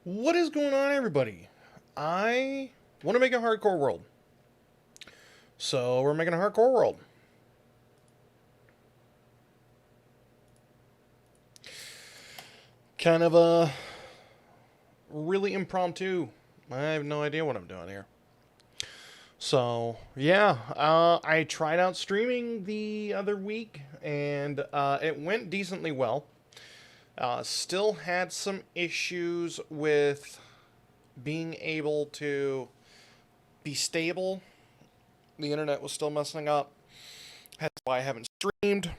What is going on, everybody? I want to make a hardcore world. So, we're making a hardcore world. Kind of a really impromptu. I have no idea what I'm doing here. So, yeah, I tried out streaming the other week, and it went decently well. Still had some issues with being able to be stable. The internet was still messing up. That's why I haven't streamed.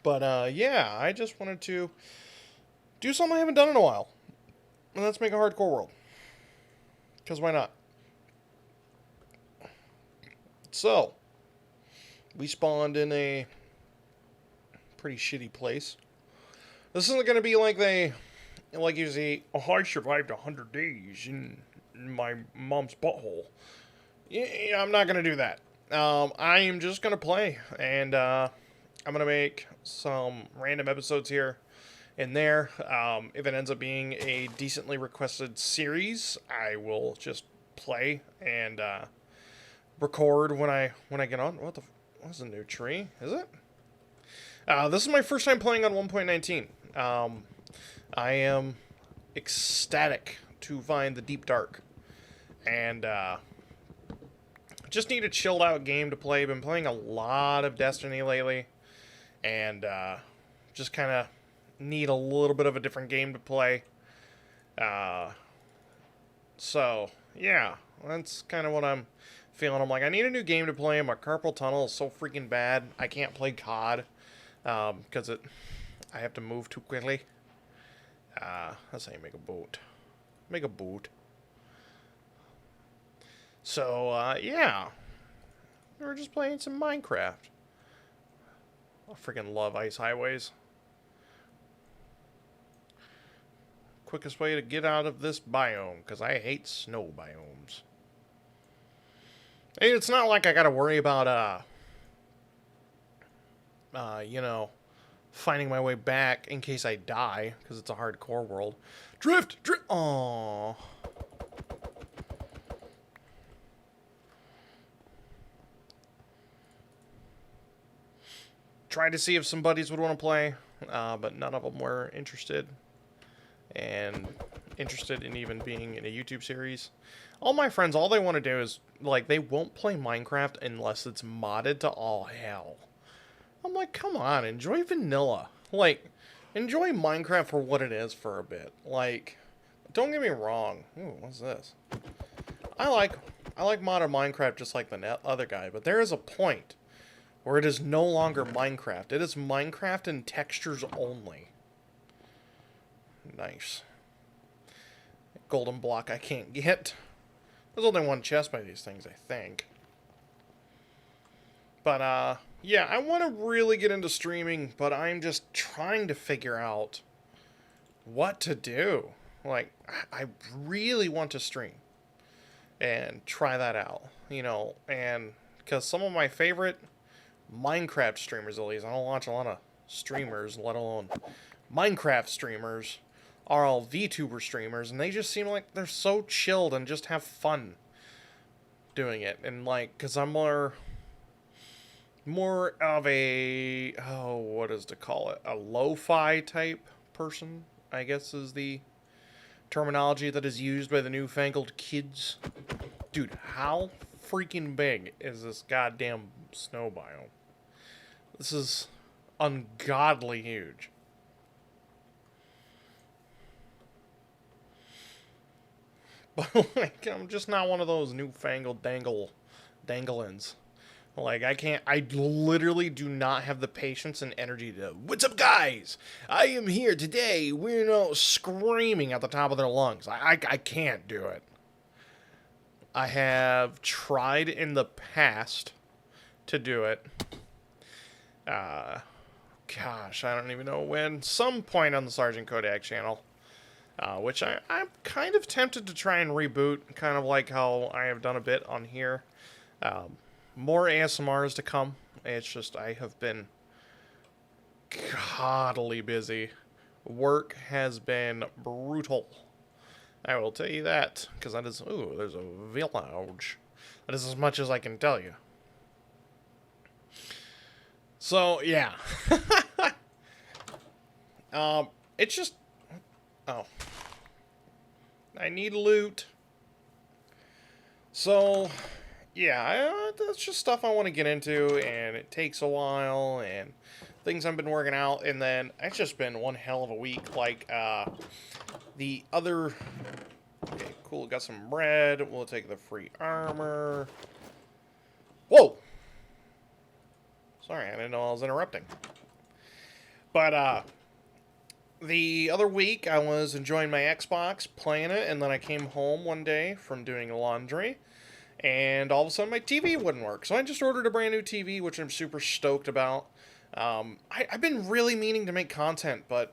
But yeah, I just wanted to do something I haven't done in a while. And let's make a hardcore world. Because why not? So, we spawned in a pretty shitty place. This isn't going to be like you see, oh, I survived 100 days in my mom's butthole. Yeah, I'm not going to do that. I am just going to play. And I'm going to make some random episodes here and there. If it ends up being a decently requested series, I will just play and record when I get on. What's a new tree? Is it? This is my first time playing on 1.19. I am ecstatic to find the deep dark, and just need a chilled out game to play. Been playing a lot of Destiny lately, and just kind of need a little bit of a different game to play. Uh, so yeah, that's kind of what I'm feeling. I'm like, I need a new game to play. My carpal tunnel is so freaking bad. I can't play COD because I have to move too quickly. That's how you make a boat. Make a boat. So yeah, we're just playing some Minecraft. I freaking love ice highways. Quickest way to get out of this biome, because I hate snow biomes. Hey, it's not like I gotta worry about, finding my way back in case I die, because it's a hardcore world. Drift! Aww. Tried to see if some buddies would want to play, but none of them were interested. And interested in even being in a YouTube series. All my friends, all they want to do is, like, they won't play Minecraft unless it's modded to all hell. I'm like, come on, enjoy vanilla. Like, enjoy Minecraft for what it is for a bit. Like, don't get me wrong. Ooh, what's this? I like modded Minecraft just like the other guy, but there is a point where it is no longer Minecraft. It is Minecraft and textures only. Nice. Golden block I can't get. There's only one chest by these things, I think. But, yeah, I want to really get into streaming, but I'm just trying to figure out what to do. Like, I really want to stream and try that out, and because some of my favorite Minecraft streamers, at least, I don't watch a lot of streamers, let alone Minecraft streamers, are all VTuber streamers, and they just seem like they're so chilled and just have fun doing it. And like, because I'm more of a, what is to call it, a lo-fi type person, I guess is the terminology that is used by the newfangled kids. Dude, how freaking big is this goddamn snow biome? This is ungodly huge. But, like, I'm just not one of those newfangled danglins. Like, I literally do not have the patience and energy to, what's up, guys? I am here today. We're, screaming at the top of their lungs. I can't do it. I have tried in the past to do it. Gosh, I don't even know when. Some point on the Sergeant Kodak channel. Which I'm kind of tempted to try and reboot, kind of like how I have done a bit on here. More ASMRs to come. It's just I have been godly busy Work has been brutal. I will tell you that, because that is... Ooh, there's a village. That is as much as I can tell you. So, yeah. It's just... Oh. I need loot. So, yeah, that's just stuff I want to get into, and it takes a while, and things I've been working out, and then it's just been one hell of a week. Like, the other... Okay, cool, got some bread. We'll take the free armor. Whoa! Sorry, I didn't know I was interrupting. But, the other week, I was enjoying my Xbox, playing it, and then I came home one day from doing laundry, and all of a sudden my TV wouldn't work. So I just ordered a brand new TV, which I'm super stoked about. I've been really meaning to make content, but,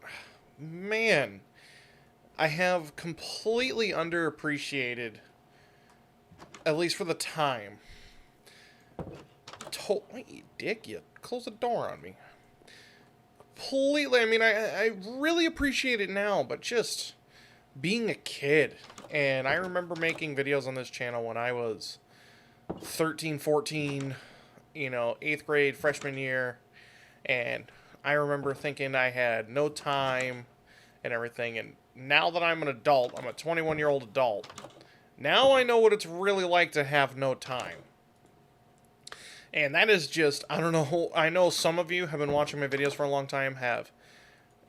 man... I have completely underappreciated, at least for the time. Wait, you dick, you close the door on me. Completely, I mean, I really appreciate it now, but just being a kid. And I remember making videos on this channel when I was 13, 14, 8th grade, freshman year. And I remember thinking I had no time and everything, and now that I'm an adult, I'm a 21-year-old adult, now I know what it's really like to have no time. And that is just, I don't know, I know some of you have been watching my videos for a long time,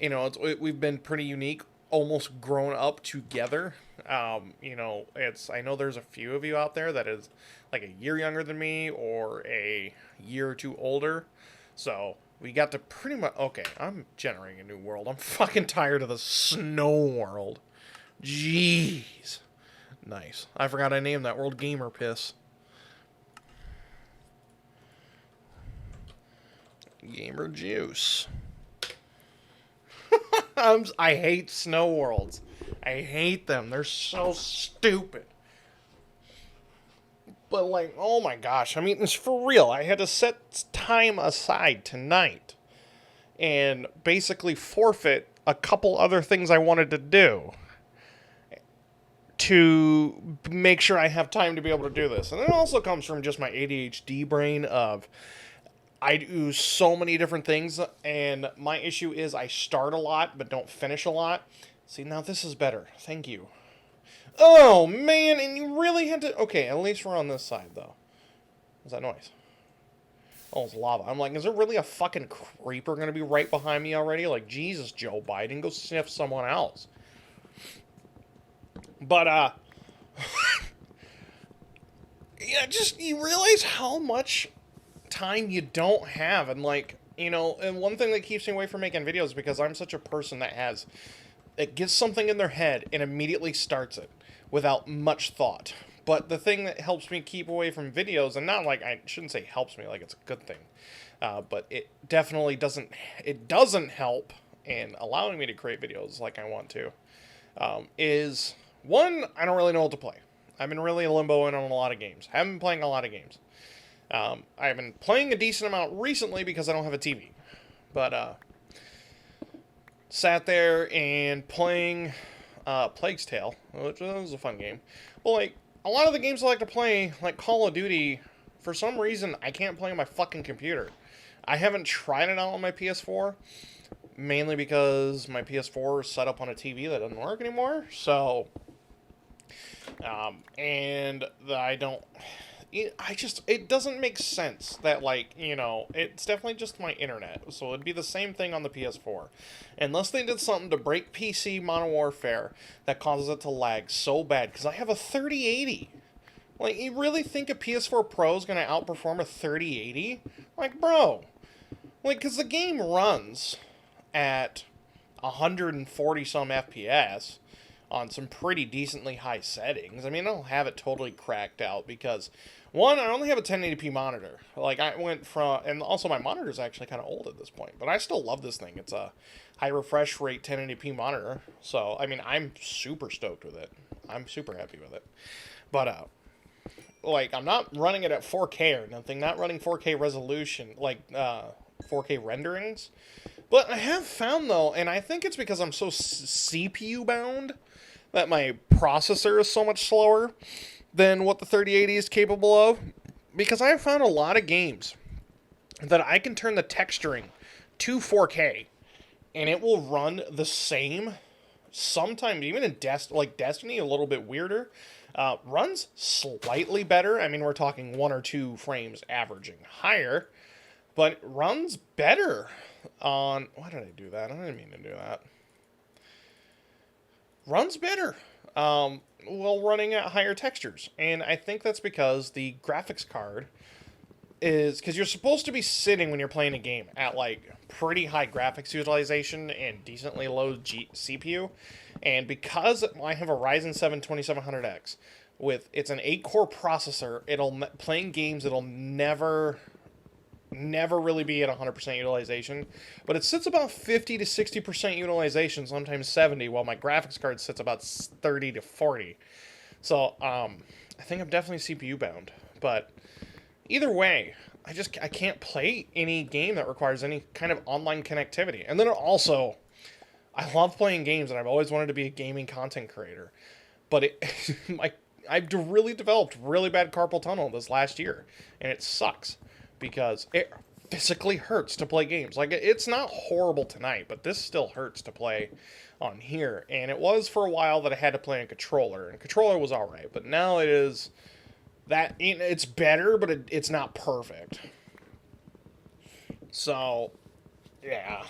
we've been pretty unique, almost grown up together. I know there's a few of you out there that is like a year younger than me, or a year or two older, so... We got to pretty much... Okay, I'm generating a new world. I'm fucking tired of the snow world. Jeez. Nice. I forgot I named that world Gamer Piss. Gamer Juice. I hate snow worlds. I hate them. They're so stupid. But, like, oh my gosh, I mean, it's for real. I had to set time aside tonight and basically forfeit a couple other things I wanted to do to make sure I have time to be able to do this. And it also comes from just my ADHD brain of I do so many different things, and my issue is I start a lot but don't finish a lot. See, now this is better. Thank you. Oh, man, and you really had to... Okay, at least we're on this side, though. What's that noise? Oh, it's lava. I'm like, is there really a fucking creeper going to be right behind me already? Like, Jesus, Joe Biden, go sniff someone else. But, yeah, just, you realize how much time you don't have, and, like, and one thing that keeps me away from making videos is because I'm such a person that gets something in their head and immediately starts it without much thought. But the thing that helps me keep away from videos, and not like, I shouldn't say helps me like it's a good thing, but it definitely doesn't help in allowing me to create videos like I want to, is, one, I don't really know what to play. I've been really limboing on a lot of games. I haven't been playing a lot of games. I've been playing a decent amount recently because I don't have a TV. But, sat there and playing Plague's Tale, which was a fun game. Well, like, a lot of the games I like to play, like Call of Duty, for some reason, I can't play on my fucking computer. I haven't tried it out on my PS4, mainly because my PS4 is set up on a TV that doesn't work anymore, so... it doesn't make sense that, like, it's definitely just my internet, so it'd be the same thing on the PS4. Unless they did something to break PC Modern Warfare that causes it to lag so bad, because I have a 3080. Like, you really think a PS4 Pro is going to outperform a 3080? Like, bro. Like, because the game runs at 140 some FPS on some pretty decently high settings. I mean, I don't have it totally cracked out because, one, I only have a 1080p monitor. Like, I went from, and also my monitor is actually kind of old at this point, but I still love this thing. It's a high refresh rate 1080p monitor, so, I mean, I'm super stoked with it. I'm super happy with it. But, like, I'm not running it at 4K or nothing, not running 4K resolution, like, 4K renderings. But I have found, though, and I think it's because I'm so CPU bound, that my processor is so much slower than what the 3080 is capable of. Because I have found a lot of games that I can turn the texturing to 4K and it will run the same. Sometimes even in Destiny, a little bit weirder. Runs slightly better. I mean, we're talking 1 or 2 frames averaging higher, but runs better on. Why did I do that? I didn't mean to do that. Runs better while running at higher textures, and I think that's because the graphics card is because you're supposed to be sitting when you're playing a game at like pretty high graphics utilization and decently low CPU. And because I have a Ryzen 7 2700X with it's an 8-core processor, playing games it'll never really be at 100% utilization, but it sits about 50 to 60% utilization, sometimes 70, while my graphics card sits about 30 to 40. So I think I'm definitely CPU bound, but either way, I can't play any game that requires any kind of online connectivity. And then also, I love playing games, and I've always wanted to be a gaming content creator. But I've really developed really bad carpal tunnel this last year, and it sucks because it physically hurts to play games. Like, it's not horrible tonight, but this still hurts to play on here. And it was for a while that I had to play on controller, and controller was all right, but now it is that it's better, but it's not perfect. So, yeah.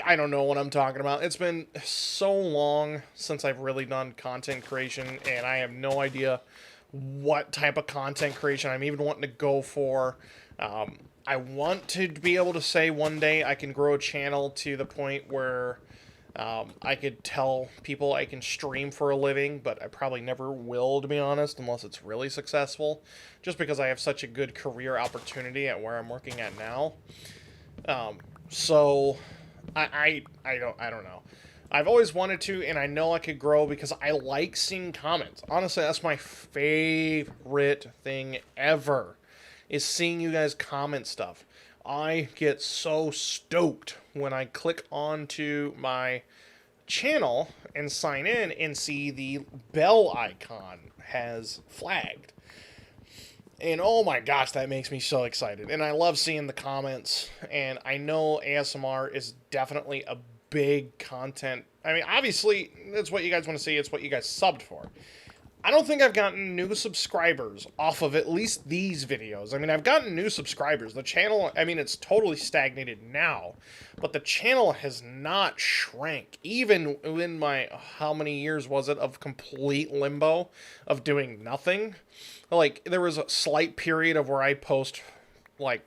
I don't know what I'm talking about. It's been so long since I've really done content creation, and I have no idea what type of content creation I'm even wanting to go for. I want to be able to say one day I can grow a channel to the point where I could tell people I can stream for a living, but I probably never will, to be honest, unless it's really successful, just because I have such a good career opportunity at where I'm working at now. So I don't know. I've always wanted to, and I know I could grow because I like seeing comments. Honestly, that's my favorite thing ever, is seeing you guys comment stuff. I get so stoked when I click onto my channel and sign in and see the bell icon has flagged. And oh my gosh, that makes me so excited. And I love seeing the comments. And I know ASMR is definitely a big content. I mean, obviously, that's what you guys want to see. It's what you guys subbed for. I don't think I've gotten new subscribers off of at least these videos. I mean, I've gotten new subscribers. The channel, I mean, it's totally stagnated now, but the channel has not shrank. Even in my, how many years was it, of complete limbo, of doing nothing? Like, there was a slight period of where I posted like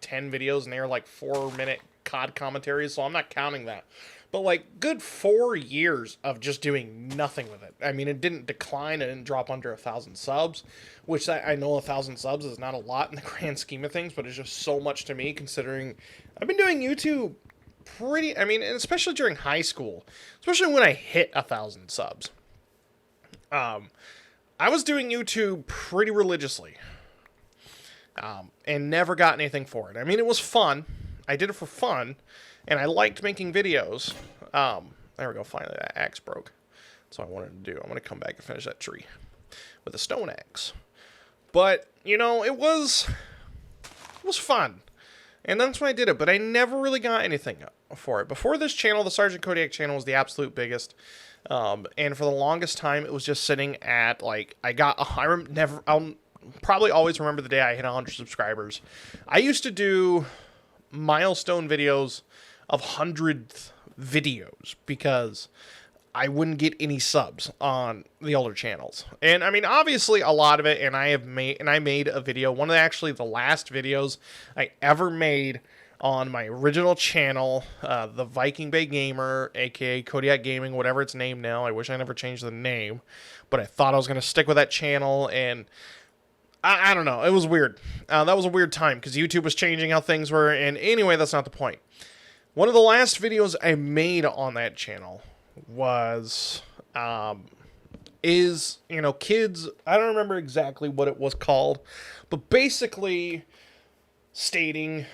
10 videos, and they were like 4-minute COD commentaries, so I'm not counting that. But like good 4 years of just doing nothing with it. I mean, it didn't decline. It didn't drop under 1,000 subs, which I know 1,000 subs is not a lot in the grand scheme of things, but it's just so much to me considering I've been doing YouTube I mean, and especially during high school, especially when I hit 1,000 subs. I was doing YouTube pretty religiously, and never got anything for it. I mean, it was fun. I did it for fun. And I liked making videos. There we go. Finally, that axe broke. That's what I wanted to do. I'm going to come back and finish that tree with a stone axe. But, you know, it was fun. And that's why I did it. But I never really got anything for it. Before this channel, the Sergeant Kodiak channel was the absolute biggest. And for the longest time, it was just sitting at, like, I'll probably always remember the day I hit 100 subscribers. I used to do milestone videos of 100th videos because I wouldn't get any subs on the older channels. And I mean, obviously a lot of it, and I made a video, one of the last videos I ever made on my original channel, the Viking Bay Gamer, aka Kodiak Gaming, whatever it's named now. I wish I never changed the name, but I thought I was going to stick with that channel, and I don't know. It was weird. That was a weird time because YouTube was changing how things were. And anyway, that's not the point. One of the last videos I made on that channel was, kids. I don't remember exactly what it was called, but basically stating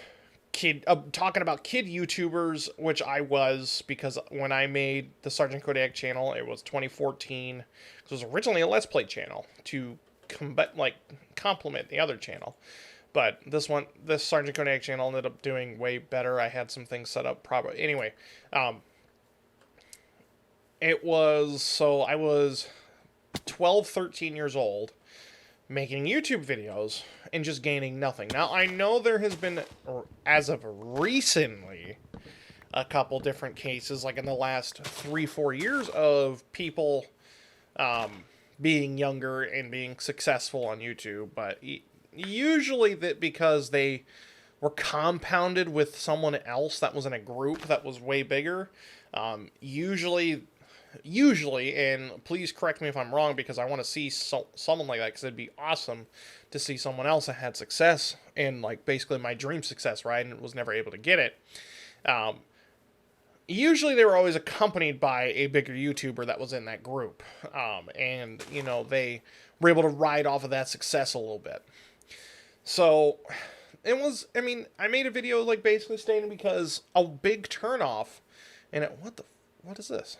talking about kid YouTubers, which I was, because when I made the Sergeant Kodiak channel, it was 2014. It was originally a Let's Play channel to complement the other channel. But this Sergeant Kodiak channel ended up doing way better. I had some things set up probably. Anyway, I was 12, 13 years old, making YouTube videos and just gaining nothing. Now, I know there has been, as of recently, a couple different cases, like in the last 3-4 years, of people being younger and being successful on YouTube, but usually that because they were compounded with someone else that was in a group that was way bigger. Usually, and please correct me if I'm wrong, because I want to see someone like that, because it'd be awesome to see someone else that had success, and like basically my dream success, right, and was never able to get it. Usually they were always accompanied by a bigger YouTuber that was in that group, and you know, they were able to ride off of that success a little bit. So it was, I mean, I made a video like basically stating because a big turnoff, and what is this?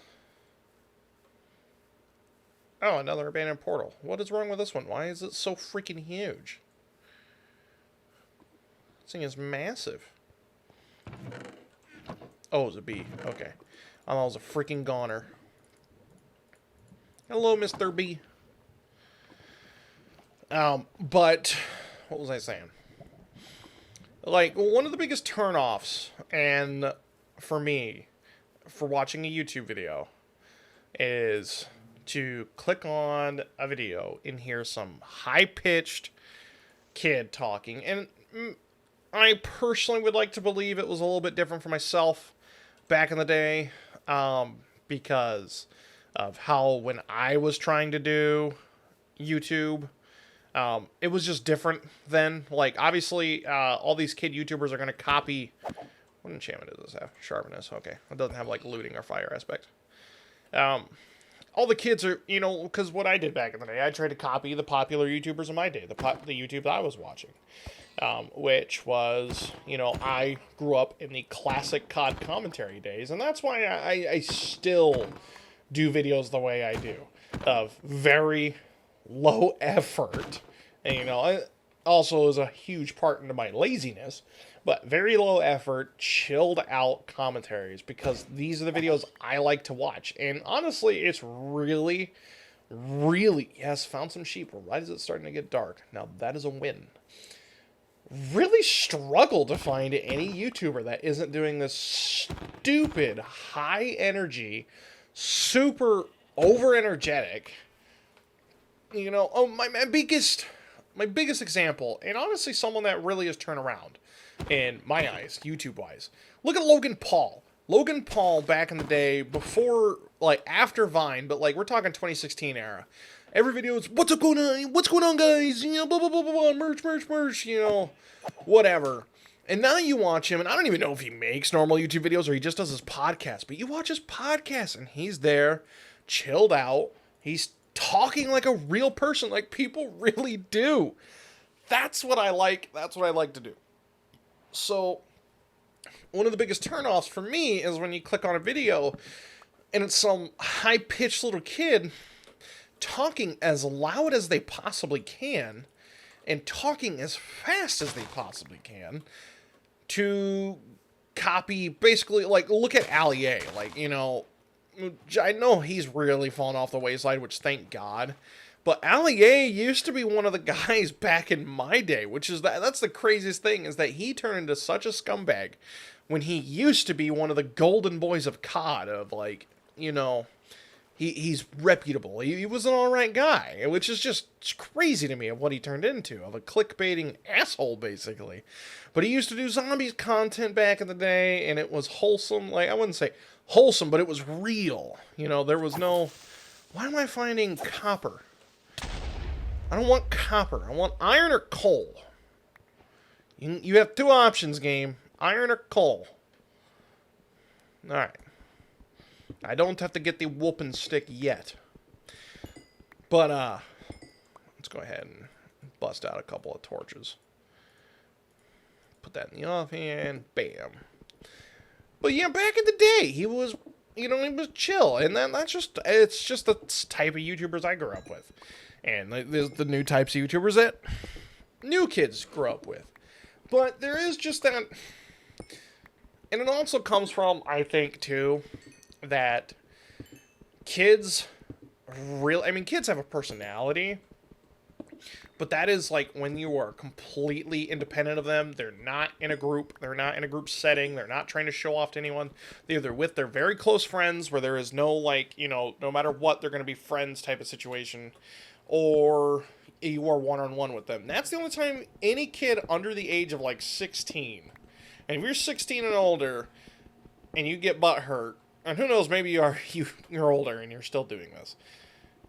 Oh, another abandoned portal. What is wrong with this one? Why is it so freaking huge? This thing is massive. Oh, it was a bee. Okay. I thought it was a freaking goner. Hello, Mr. B. But what was I saying? Like, one of the biggest turnoffs, and for me, for watching a YouTube video, is to click on a video and hear some high-pitched kid talking. And I personally would like to believe it was a little bit different for myself back in the day, because of how when I was trying to do YouTube, it was just different then. Like, obviously, all these kid YouTubers are going to copy... What enchantment does this have? Sharpness. Okay. It doesn't have, like, looting or fire aspect. All the kids are, you know, because what I did back in the day, I tried to copy the popular YouTubers of my day, the YouTube that I was watching, which was, you know, I grew up in the classic COD commentary days, and that's why I still do videos the way I do, of very low effort, and, you know, it also is a huge part into my laziness, but very low effort, chilled out commentaries, because these are the videos I like to watch. And honestly, it's really, yes, found some sheep. Why is it starting to get dark? Now that is a win. Really struggle to find any YouTuber that isn't doing this stupid, high energy, super over energetic, you know, oh, my biggest example, and honestly someone that really has turned around in my eyes, YouTube-wise. Look at Logan Paul. Logan Paul back in the day, before, like, after Vine, but, like, we're talking 2016 era. Every video is, what's going on, guys? You know, blah, blah, blah, blah, blah, merch, you know, whatever. And now you watch him, and I don't even know if he makes normal YouTube videos or he just does his podcast, but you watch his podcast, and he's there, chilled out. He's talking like a real person, like people really do. That's what I like. That's what I like to do. So, one of the biggest turnoffs for me is when you click on a video and it's some high-pitched little kid talking as loud as they possibly can and talking as fast as they possibly can to copy, basically, like, look at Ali A. Like, you know, I know he's really fallen off the wayside, which thank God. But Ali A used to be one of the guys back in my day, which is that's the craziest thing, is that he turned into such a scumbag when he used to be one of the golden boys of COD, of, like, you know, he's reputable. He was an alright guy, which is just crazy to me of what he turned into, of a clickbaiting asshole, basically. But he used to do zombies content back in the day, and it was wholesome. Like, I wouldn't say wholesome, but it was real. You know, there was no... Why am I finding copper? I don't want copper. I want iron or coal. You have two options, game. Iron or coal. Alright. I don't have to get the whooping stick yet. But, let's go ahead and bust out a couple of torches. put that in the offhand, bam. But yeah, back in the day, he was, he was chill, and then it's just the type of YouTubers I grew up with, and there's the new types of YouTubers that new kids grow up with. But there is just that, and it also comes from, I think, too, that kids kids have a personality, but that is like when you are completely independent of them. They're not in a group. They're not in a group setting. They're not trying to show off to anyone. They're either with their very close friends where there is no, like, no matter what, they're going to be friends type of situation, or you are one-on-one with them. That's the only time any kid under the age of like 16, and if you're 16 and older and you get butt hurt, and who knows, maybe you're older and you're still doing this,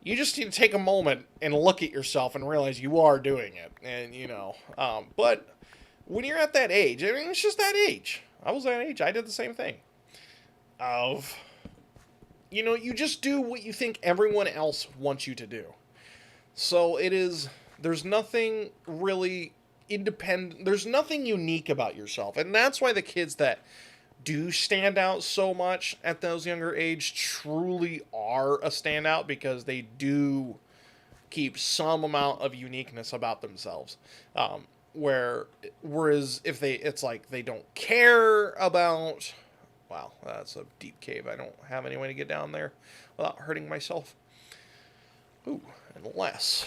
you just need to take a moment and look at yourself and realize you are doing it. And, but when you're at that age, it's just that age. I was that age. I did the same thing. You just do what you think everyone else wants you to do. So there's nothing really independent. There's nothing unique about yourself. And that's why the kids that do stand out so much at those younger age truly are a standout, because they do keep some amount of uniqueness about themselves. Whereas if it's like they don't care about, wow, that's a deep cave. I don't have any way to get down there without hurting myself. Ooh, unless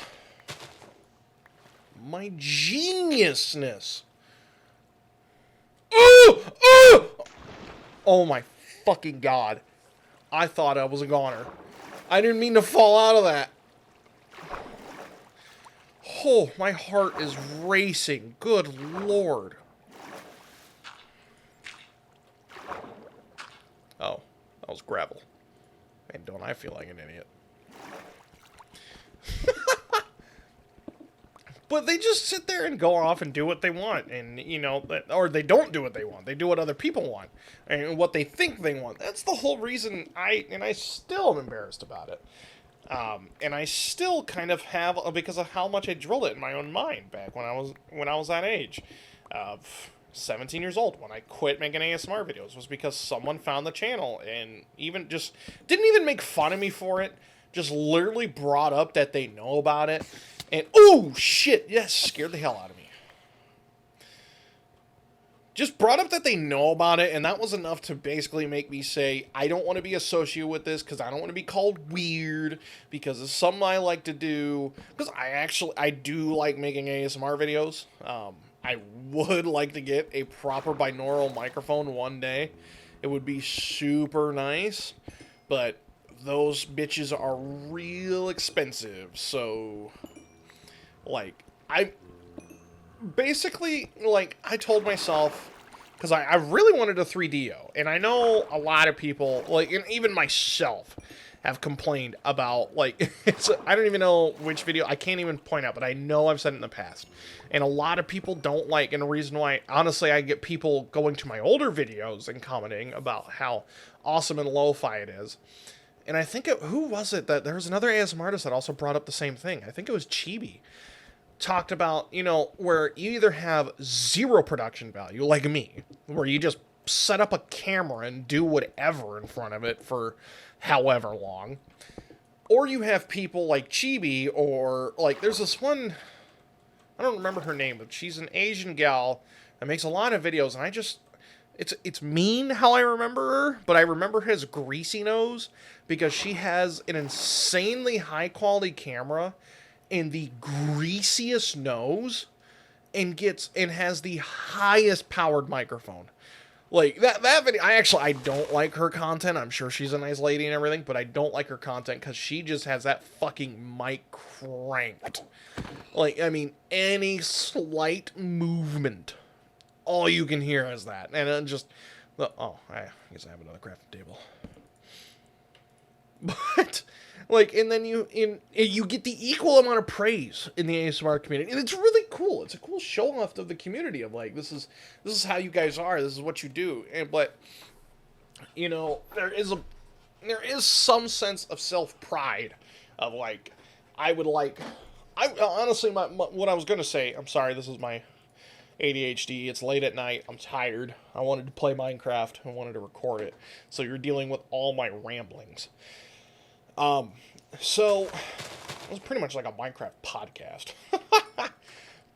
my geniusness. Oh my fucking god. I thought I was a goner. I didn't mean to fall out of that. Oh, my heart is racing. Good lord. Oh, that was gravel. Man, don't I feel like an idiot. But they just sit there and go off and do what they want. And, or they don't do what they want. They do what other people want. And what they think they want. That's the whole reason I still am embarrassed about it. And I still kind of have, because of how much I drilled it in my own mind back when I was that age. 17 years old, when I quit making ASMR videos, was because someone found the channel and didn't even make fun of me for it. Just literally brought up that they know about it. And, oh, shit, yes, scared the hell out of me. Just brought up that they know about it, and that was enough to basically make me say, I don't want to be associated with this, because I don't want to be called weird, because it's something I like to do, because I do like making ASMR videos. I would like to get a proper binaural microphone one day. It would be super nice, but those bitches are real expensive, so... I told myself, because I really wanted a 3DO, and I know a lot of people, and even myself, have complained about, I don't even know which video, I can't even point out, but I know I've said it in the past, and a lot of people don't like, and the reason why, honestly, I get people going to my older videos and commenting about how awesome and lo-fi it is. And I think who was it that there was another ASMR artist that also brought up the same thing? I think it was Chibi. Talked about, where you either have zero production value, like me, where you just set up a camera and do whatever in front of it for however long, or you have people like Chibi, or, there's this one, I don't remember her name, but she's an Asian gal that makes a lot of videos, and it's mean how I remember her, but I remember her as Greasy Nose, because she has an insanely high-quality camera and the greasiest nose, and has the highest powered microphone. That video, I don't like her content. I'm sure she's a nice lady and everything, but I don't like her content because she just has that fucking mic cranked. Any slight movement, all you can hear is that. And then I guess I have another crafting table. But... and then you get the equal amount of praise in the ASMR community, and it's really cool. It's a cool show off of the community of this is how you guys are. This is what you do. But there is some sense of self pride of honestly what I was gonna say. I'm sorry. This is my ADHD. It's late at night. I'm tired. I wanted to play Minecraft. I wanted to record it. So you're dealing with all my ramblings. So it was pretty much like a Minecraft podcast.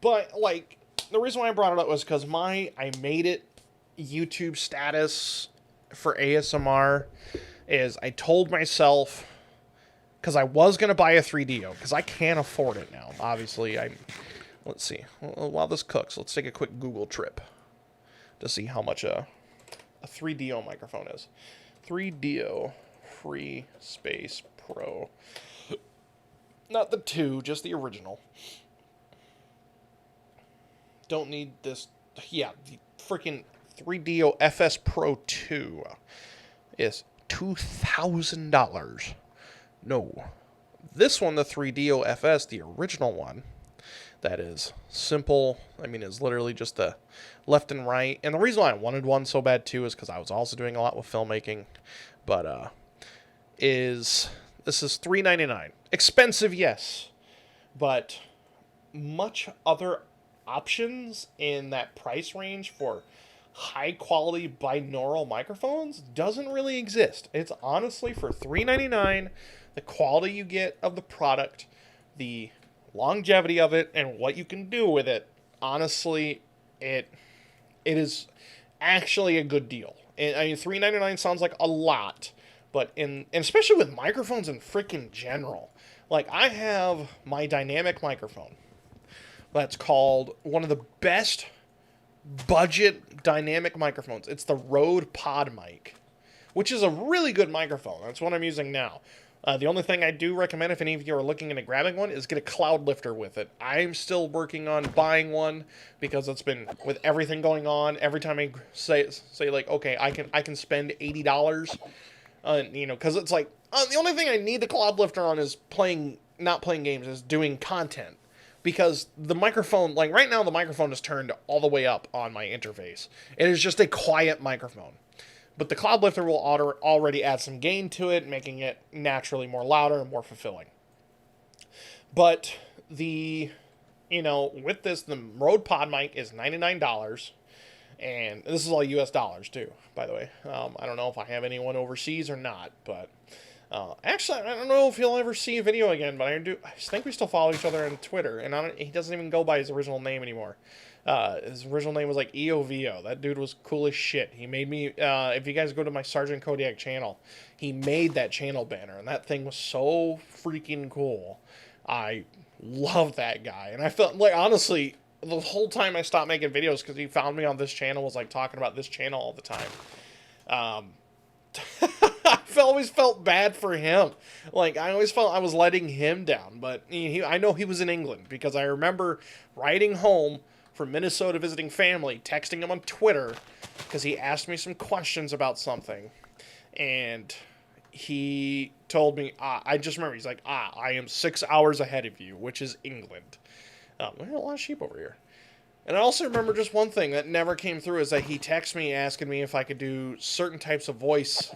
But like the reason why I brought it up was because I made it YouTube status for ASMR is I told myself, because I was going to buy a 3DO, because I can't afford it now. Obviously, let's see. While this cooks, let's take a quick Google trip to see how much a 3DO microphone is. 3DO Free Space Pro. Not the 2, just the original. Don't need this. Yeah, the freaking 3DO FS Pro 2 is $2,000. No. This one, the 3DO FS, the original one, that is simple. I mean, it's literally just the left and right. And the reason why I wanted one so bad, too, is because I was also doing a lot with filmmaking. But, this is $399. Expensive, yes. But much other options in that price range for high-quality binaural microphones doesn't really exist. It's honestly, for $399, the quality you get of the product, the longevity of it, and what you can do with it, honestly, it is actually a good deal. And, I mean, $399 sounds like a lot, but and especially with microphones in freaking general. Like, I have my dynamic microphone that's called one of the best budget dynamic microphones. It's the Rode Pod mic, which is a really good microphone. That's what I'm using now. The only thing I do recommend if any of you are looking into grabbing one is get a cloud lifter with it. I'm still working on buying one because it's been, with everything going on, every time I say like, okay, I can spend $80, because it's like, the only thing I need the cloud lifter on is not playing games, is doing content. Because the microphone, like right now the microphone is turned all the way up on my interface. It is just a quiet microphone. But the cloud lifter will already add some gain to it, making it naturally more louder and more fulfilling. But with this, the Rode Pod mic is $99. And this is all US dollars too, by the way. I don't know if I have anyone overseas or not, but actually, I don't know if he'll ever see a video again, but I think we still follow each other on Twitter, and he doesn't even go by his original name anymore. His original name was like EOVO. That dude was cool as shit. He made me, if you guys go to my Sergeant Kodiak channel, he made that channel banner, and that thing was so freaking cool. I love that guy, and I felt like, honestly, the whole time I stopped making videos, because he found me on this channel, was like talking about this channel all the time. I always felt bad for him. Like, I always felt I was letting him down. But I know he was in England, because I remember riding home from Minnesota visiting family, texting him on Twitter, because he asked me some questions about something. And he told me, I just remember, he's like, I am 6 hours ahead of you, which is England. We have a lot of sheep over here. And I also remember just one thing that never came through, is that he texted me asking me if I could do certain types of voice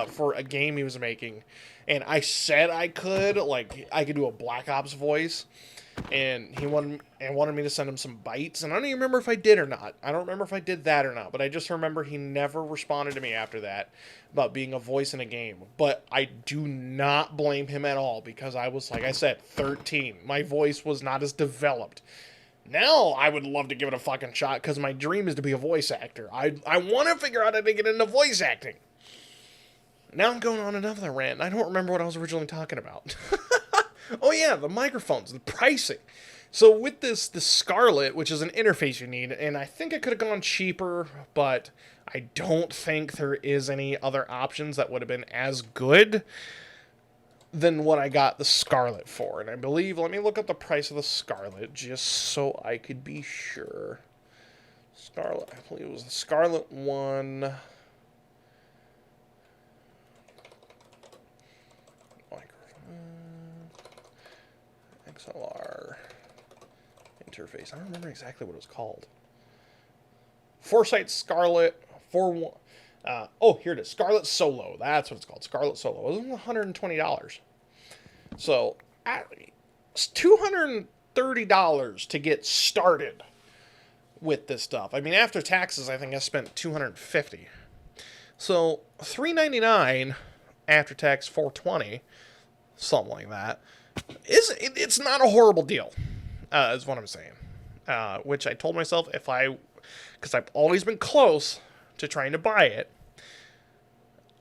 for a game he was making. And I said I could, like, I could do a Black Ops voice. And he wanted me to send him some bites. And I don't even remember if I did or not. I don't remember if I did that or not. But I just remember he never responded to me after that about being a voice in a game. But I do not blame him at all, because I was, like I said, 13. My voice was not as developed. Now, I would love to give it a fucking shot, because my dream is to be a voice actor. I want to figure out how to get into voice acting. Now I'm going on another rant. I don't remember what I was originally talking about. Oh yeah, the microphones, the pricing. So with the Scarlett, which is an interface you need, and I think it could have gone cheaper, but I don't think there is any other options that would have been as good than what I got the Scarlett for. And I believe, let me look up the price of the Scarlett just so I could be sure. Scarlett, I believe it was the Scarlett 1. XLR interface. I don't remember exactly what it was called. Foresight Scarlett 4. Oh, here it is. Scarlett Solo. That's what it's called. Scarlett Solo. It was $120. So, it's $230 to get started with this stuff. I mean, after taxes, I think I spent $250. So $399 after tax, $420, something like that. It's not a horrible deal, is what I'm saying. Which I told myself because I've always been close to trying to buy it.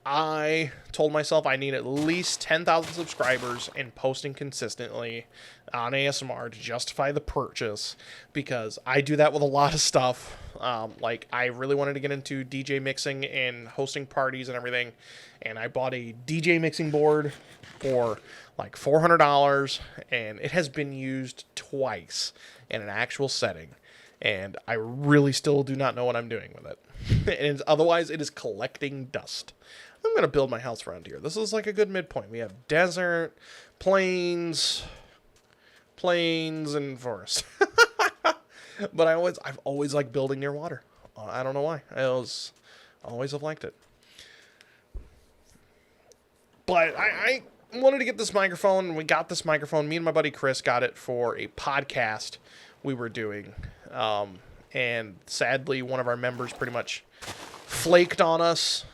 I told myself I need at least 10,000 subscribers and posting consistently on ASMR to justify the purchase, because I do that with a lot of stuff. Like, I really wanted to get into DJ mixing and hosting parties and everything, and I bought a DJ mixing board for like $400, and it has been used twice in an actual setting, and I really still do not know what I'm doing with it. And otherwise, it is collecting dust. I'm going to build my house around here. This is like a good midpoint. We have desert, plains, and forest. But I've always liked building near water. I don't know why. I always have liked it. But I wanted to get this microphone. We got this microphone. Me and my buddy Chris got it for a podcast we were doing. And sadly, one of our members pretty much flaked on us,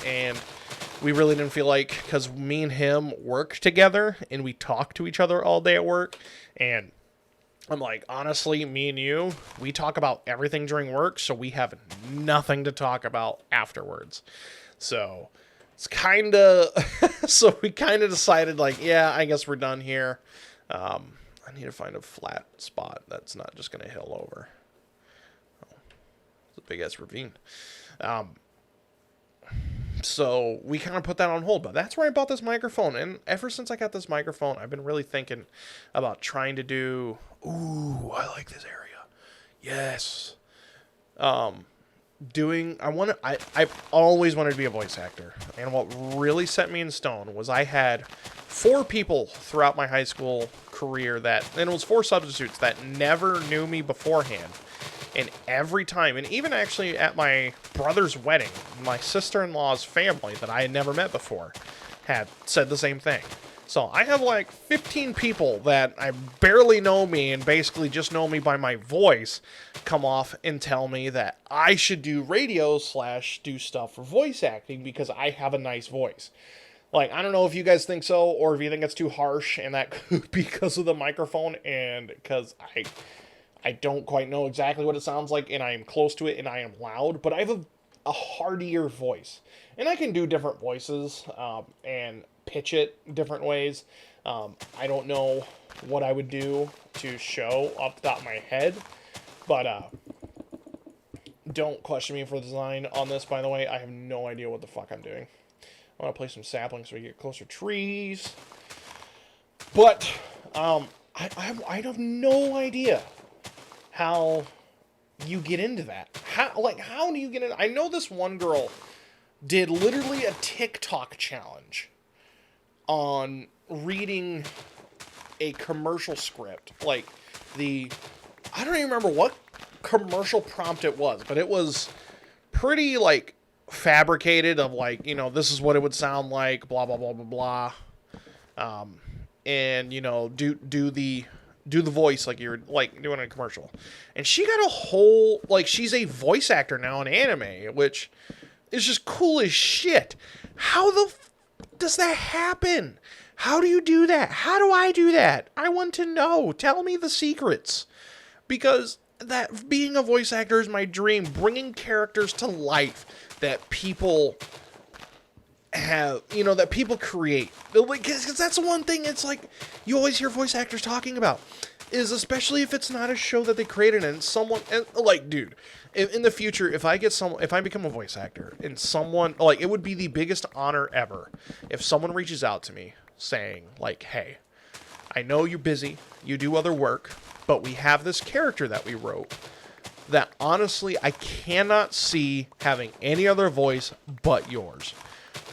and we really didn't feel like, because me and him work together and we talk to each other all day at work, and I'm like, honestly, me and you, we talk about everything during work, so we have nothing to talk about afterwards. So it's kind of so we kind of decided, like, yeah, I guess we're done here. I need to find a flat spot that's not just gonna hill over. It's a big ass ravine. So we kind of put that on hold, but that's where I bought this microphone. And ever since I got this microphone, I've been really thinking about trying to do, ooh, I like this area. Yes. I've always wanted to be a voice actor. And what really set me in stone was I had 4 people throughout my high school career and it was 4 substitutes that never knew me beforehand. And every time, and even actually at my brother's wedding, my sister-in-law's family that I had never met before had said the same thing. So I have like 15 people that I barely know me and basically just know me by my voice come off and tell me that I should do radio / do stuff for voice acting because I have a nice voice. Like, I don't know if you guys think so, or if you think it's too harsh, and that could be because of the microphone and because I don't quite know exactly what it sounds like, and I am close to it, and I am loud, but I have a heartier voice. And I can do different voices, and pitch it different ways. I don't know what I would do to show off the top of my head, but don't question me for the design on this, by the way. I have no idea what the fuck I'm doing. I want to place some saplings so we get closer do But I have no idea how you get into that. How do you get in? I know this one girl did literally a TikTok challenge on reading a commercial script. Like, I don't even remember what commercial prompt it was, but it was pretty, like, fabricated of, like, you know, this is what it would sound like, blah, blah, blah, blah, blah. And, you know, do the voice like you're, like, doing a commercial. And she got a whole, like, she's a voice actor now in anime, which is just cool as shit. How does that happen? How do you do that? How do I do that? I want to know. Tell me the secrets. Because that being a voice actor is my dream. Bringing characters to life that people have, you know, that people create. Because that's the one thing it's like you always hear voice actors talking about, is especially if it's not a show that they created and someone, like, dude, in the future, if I become a voice actor and someone, like, it would be the biggest honor ever if someone reaches out to me saying, like, hey, I know you're busy, you do other work, but we have this character that we wrote that honestly I cannot see having any other voice but yours.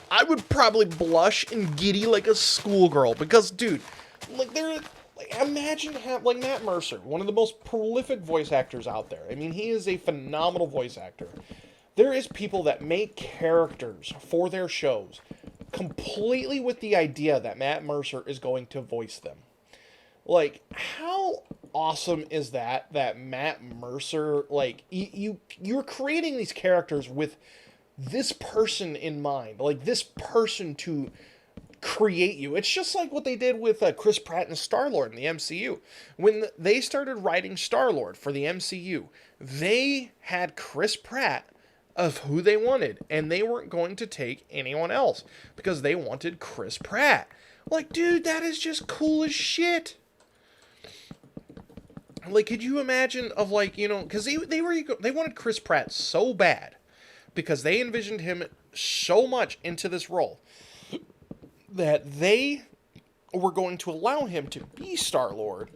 I would probably blush and giddy like a schoolgirl because, dude, like, imagine like Matt Mercer, one of the most prolific voice actors out there. I mean, he is a phenomenal voice actor. There is people that make characters for their shows completely with the idea that Matt Mercer is going to voice them. Like, how awesome is that? That Matt Mercer, like, you're creating these characters with this person in mind, like this person to create you. It's just like what they did with Chris Pratt and Star Lord in the MCU. When they started writing Star Lord for the MCU, they had Chris Pratt of who they wanted, and they weren't going to take anyone else because they wanted Chris Pratt. Like, dude, that is just cool as shit. Like, could you imagine of like, you know, because they wanted Chris Pratt so bad because they envisioned him so much into this role that they were going to allow him to be Star Lord,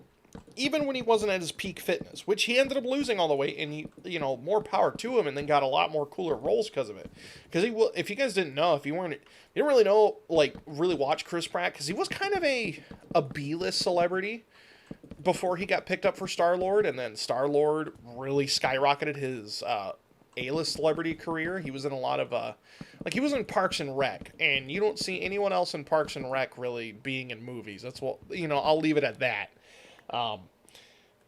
even when he wasn't at his peak fitness, which he ended up losing all the weight, and he, you know, more power to him, and then got a lot more cooler roles because of it. Because he will, if you guys didn't know, if you didn't really know, like, really watch Chris Pratt, because he was kind of a B-list celebrity before he got picked up for Star Lord, and then Star Lord really skyrocketed his A-list celebrity career. He was in a lot of like he was in Parks and Rec, and you don't see anyone else in Parks and Rec really being in movies. That's what, you know, I'll leave it at that.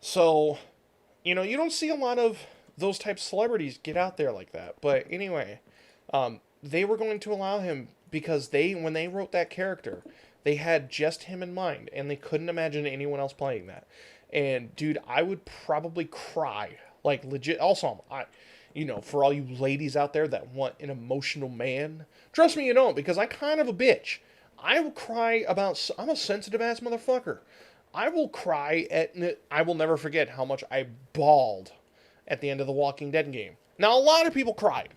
So, you know, you don't see a lot of those types of celebrities get out there like that. But anyway, they were going to allow him because when they wrote that character, they had just him in mind, and they couldn't imagine anyone else playing that. And dude, I would probably cry, like legit. Also, you know, for all you ladies out there that want an emotional man, trust me, you don't, because I'm kind of a bitch. I will cry about. I'm a sensitive ass motherfucker. I will cry I will never forget how much I bawled at the end of the Walking Dead game. Now, a lot of people cried.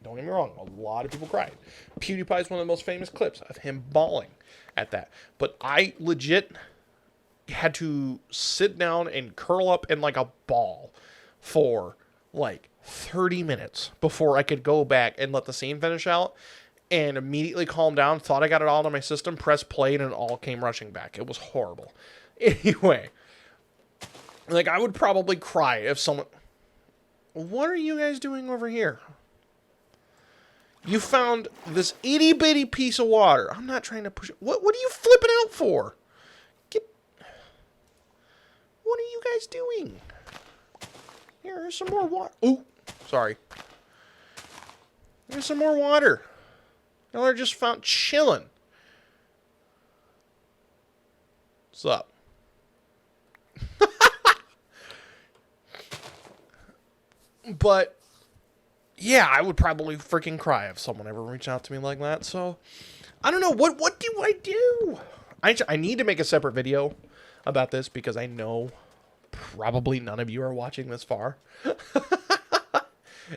Don't get me wrong, a lot of people cried. PewDiePie is one of the most famous clips of him bawling at that. But I legit had to sit down and curl up in like a ball for like 30 minutes before I could go back and let the scene finish out and immediately calm down, thought I got it all on my system, press play, and it all came rushing back. It was horrible. Anyway, like, I would probably cry if someone... What are you guys doing over here? You found this itty-bitty piece of water. I'm not trying to push it. What are you flipping out for? What are you guys doing? Here's some more water. Ooh, sorry. Here's some more water. Y'all are just found chilling. What's up? But, yeah, I would probably freaking cry if someone ever reached out to me like that. So, I don't know. What do I do? I need to make a separate video about this because I know probably none of you are watching this far.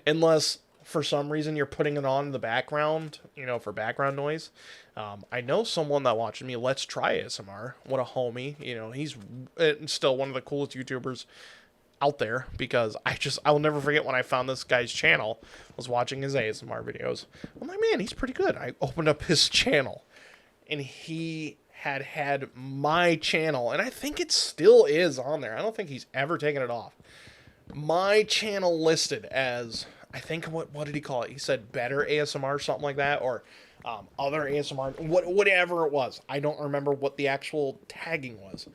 Unless, for some reason, you're putting it on in the background, you know, for background noise. I know someone that watches me, Let's Try ASMR. What a homie. You know, he's still one of the coolest YouTubers out there because I will never forget when I found this guy's channel, was watching his ASMR videos. I'm like, man, he's pretty good. I opened up his channel and he had my channel, and I think it still is on there. I don't think he's ever taken it off. My channel listed as, I think, what did he call it? He said better ASMR, something like that, or other ASMR, whatever it was. I don't remember what the actual tagging was.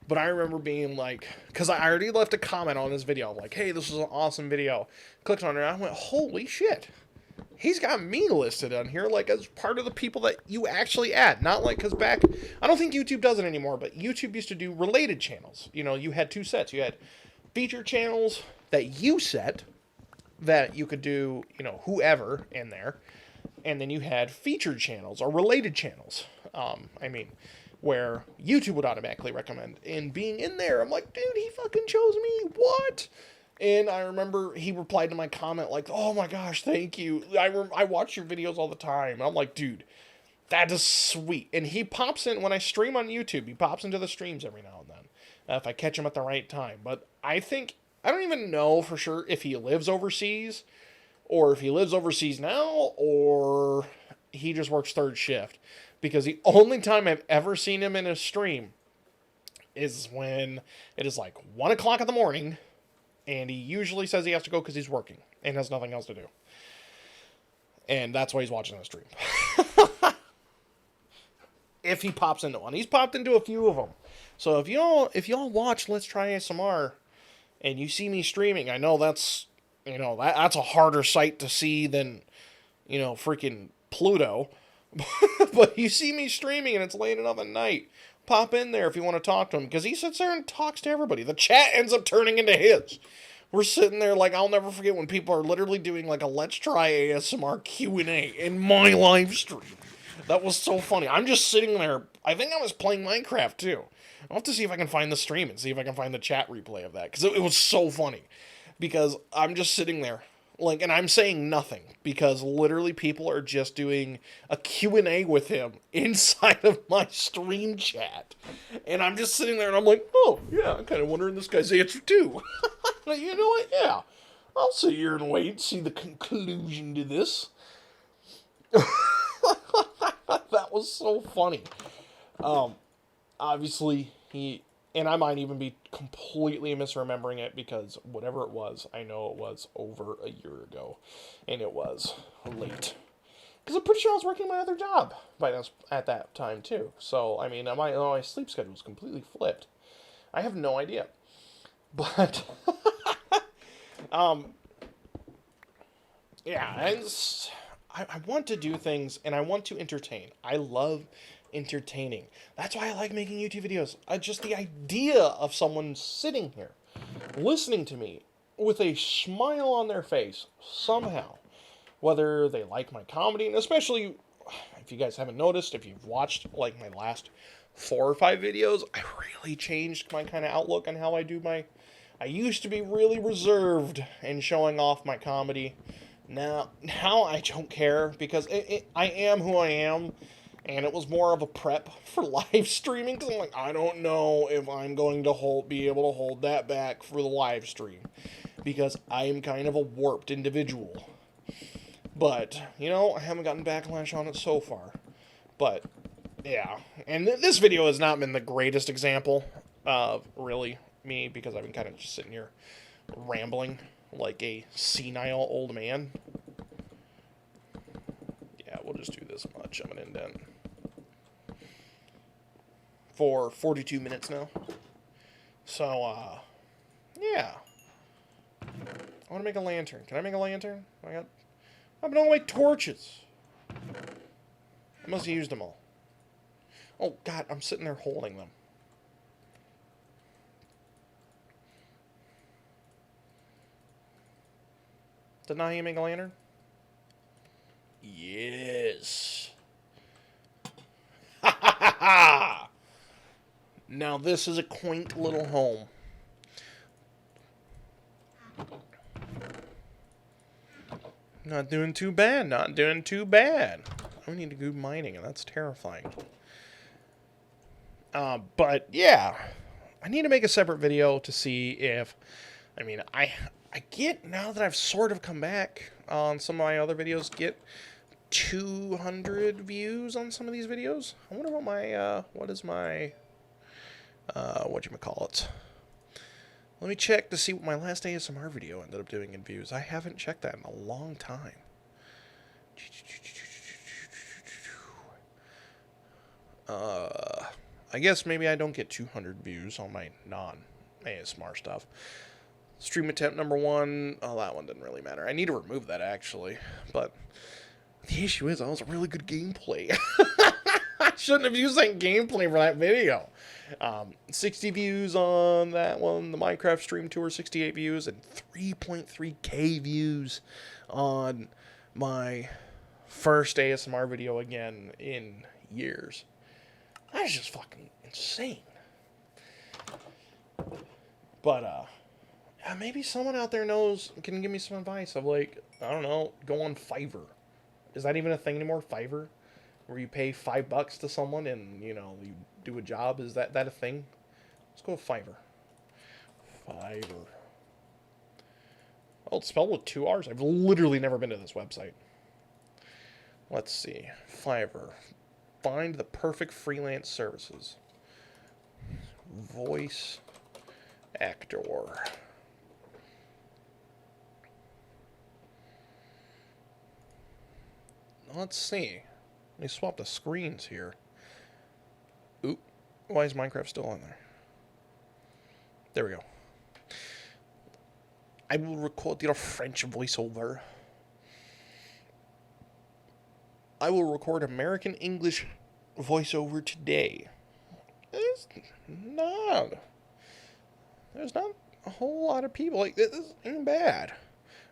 But I remember being like, because I already left a comment on this video, like, hey, this is an awesome video. Clicked on it, and I went, holy shit. He's got me listed on here, like, as part of the people that you actually add. Not like, because back, I don't think YouTube does it anymore, but YouTube used to do related channels. You know, you had two sets. You had feature channels that you set, that you could do, you know, whoever in there. And then you had featured channels, or related channels. Where YouTube would automatically recommend. And being in there, I'm like, dude, he fucking chose me. What? And I remember he replied to my comment like, oh my gosh, thank you. I watch your videos all the time. And I'm like, dude, that is sweet. And he pops in, when I stream on YouTube, he pops into the streams every now and then. If I catch him at the right time. But I don't even know for sure if he lives overseas. Or if he lives overseas now. Or he just works third shift. Because the only time I've ever seen him in a stream is when it is like 1 o'clock in the morning, and he usually says he has to go because he's working and has nothing else to do. And that's why he's watching the stream. if he pops into one. He's popped into a few of them. So if y'all watch Let's Try ASMR and you see me streaming, I know that's that's a harder sight to see than freaking Pluto. But you see me streaming and it's late enough at night. Pop in there if you want to talk to him, because he sits there and talks to everybody. The chat ends up turning into his. We're sitting there like, I'll never forget when people are literally doing like a Let's Try ASMR Q&A in my live stream. That was so funny. I'm just sitting there. I think I was playing Minecraft too. I'll have to see if I can find the stream and see if I can find the chat replay of that, because it was so funny. Because I'm just sitting there like, and I'm saying nothing, because literally people are just doing a Q&A with him inside of my stream chat. And I'm just sitting there and I'm like, oh, yeah, I'm kind of wondering this guy's answer too. You know what? Yeah. I'll sit here and wait and see the conclusion to this. That was so funny. Obviously, and I might even be completely misremembering it, because whatever it was, I know it was over a year ago, and it was late. Because I'm pretty sure I was working my other job at that time too. So I mean, my sleep schedule was completely flipped. I have no idea, but yeah, and I want to do things, and I want to entertain. I love entertaining. That's why I like making YouTube videos. Just the idea of someone sitting here, listening to me with a smile on their face somehow, whether they like my comedy, and especially if you guys haven't noticed, if you've watched like my last 4 or 5 videos, I really changed my kind of outlook on how I do my. I used to be really reserved in showing off my comedy. Now I don't care, because I am who I am, and it was more of a prep for live streaming, because I'm like, I don't know if I'm going to be able to hold that back for the live stream, because I am kind of a warped individual. But I haven't gotten backlash on it so far. But yeah, and this video has not been the greatest example of really me, because I've been kind of just sitting here rambling like a senile old man. Yeah, we'll just do this much. I'm gonna indent for 42 minutes now. So yeah, I want to make a lantern. Can I make a lantern? I've been all my torches. I must have used them all. Oh god, I'm sitting there holding them. Didn't I make a lantern? Yes. Ha ha ha ha! Now this is a quaint little home. Not doing too bad, not doing too bad. I need to go mining, and that's terrifying. But yeah, I need to make a separate video to see if, I get, now that I've sort of come back on some of my other videos, get 200 views on some of these videos. I wonder what my, whatchamacallit. Let me check to see what my last ASMR video ended up doing in views. I haven't checked that in a long time. I guess maybe I don't get 200 views on my non-ASMR stuff. Stream attempt number 1, oh, that one didn't really matter. I need to remove that, actually. But the issue is, that was a really good gameplay. I shouldn't have used that gameplay for that video. 60 views on that one, the Minecraft stream tour, 68 views, and 3.3k views on my first ASMR video again in years. That's just fucking insane. But, maybe someone out there can give me some advice of, like, I don't know, go on Fiverr. Is that even a thing anymore, Fiverr? Where you pay $5 to someone and, you do a job? Is that a thing? Let's go with Fiverr. Fiverr. Oh, it's spelled with 2 R's? I've literally never been to this website. Let's see. Fiverr. Find the perfect freelance services. Voice actor. Let's see. Let me swap the screens here. Why is Minecraft still on there? There we go. I will record your French voiceover. I will record American English voiceover today. There's not a whole lot of people. Like, this ain't bad.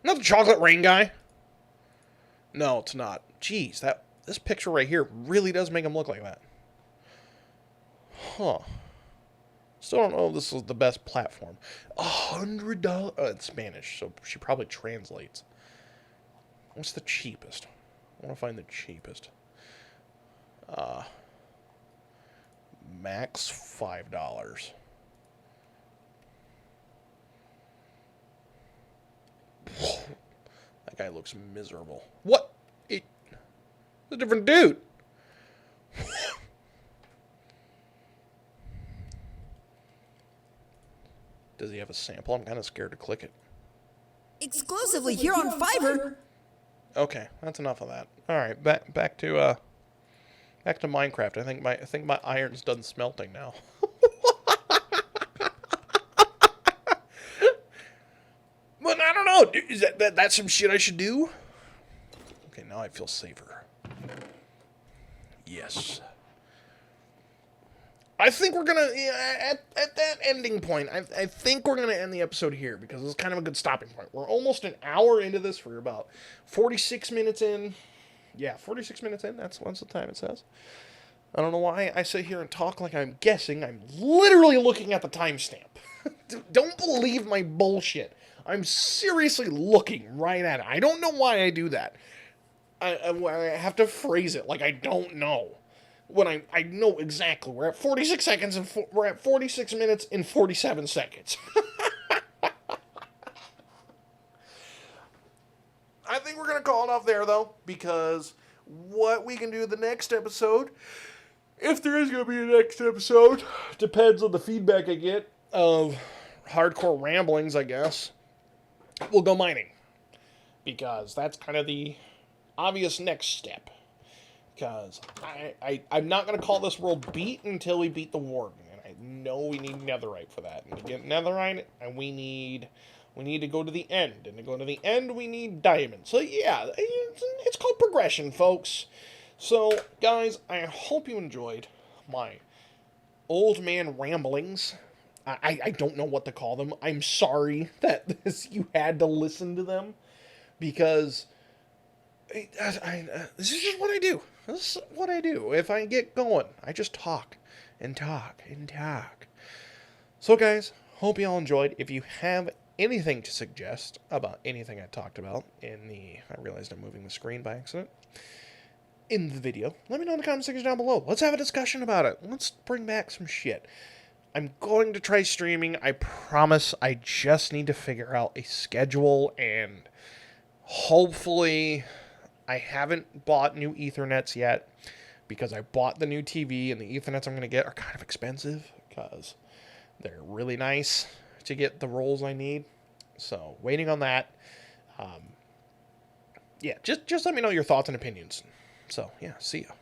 Not the chocolate rain guy. No, it's not. Jeez, this picture right here really does make him look like that. Huh. Still don't know if this is the best platform. $100. It's Spanish, so she probably translates. What's the cheapest? I want to find the cheapest. Max $5. That guy looks miserable. What? It's a different dude. Does he have a sample? I'm kind of scared to click it. Exclusively here on Fiverr. Okay, that's enough of that. All right, back to Minecraft. I think my iron's done smelting now. But I don't know. Is that's some shit I should do? Okay, now I feel safer. Yes. I think we're gonna at that ending point. I think we're gonna end the episode here because it's kind of a good stopping point. We're almost an hour into this. We're about 46 minutes in. Yeah, 46 minutes in. That's the time it says. I don't know why I sit here and talk like I'm guessing. I'm literally looking at the timestamp. Don't believe my bullshit. I'm seriously looking right at it. I don't know why I do that. I have to phrase it like I don't know. When I know exactly. We're at 46 seconds and we're at 46 minutes and 47 seconds. I think we're going to call it off there, though, because what we can do the next episode, if there is going to be a next episode, depends on the feedback I get of hardcore ramblings, I guess. We'll go mining, because that's kind of the obvious next step. Because I'm not going to call this world beat until we beat the Warden. And I know we need netherite for that. And to get netherite, and we need to go to the end. And to go to the end, we need diamonds. So yeah, it's called progression, folks. So, guys, I hope you enjoyed my old man ramblings. I don't know what to call them. I'm sorry that you had to listen to them. Because this is just what I do. This is what I do. If I get going, I just talk and talk and talk. So, guys, hope you all enjoyed. If you have anything to suggest about anything I talked about I realized I'm moving the screen by accident, in the video, let me know in the comment section down below. Let's have a discussion about it. Let's bring back some shit. I'm going to try streaming. I promise. I just need to figure out a schedule, and hopefully I haven't bought new Ethernets yet because I bought the new TV, and the Ethernets I'm going to get are kind of expensive because they're really nice to get the rolls I need. So, waiting on that. Yeah, just let me know your thoughts and opinions. So, yeah, see ya.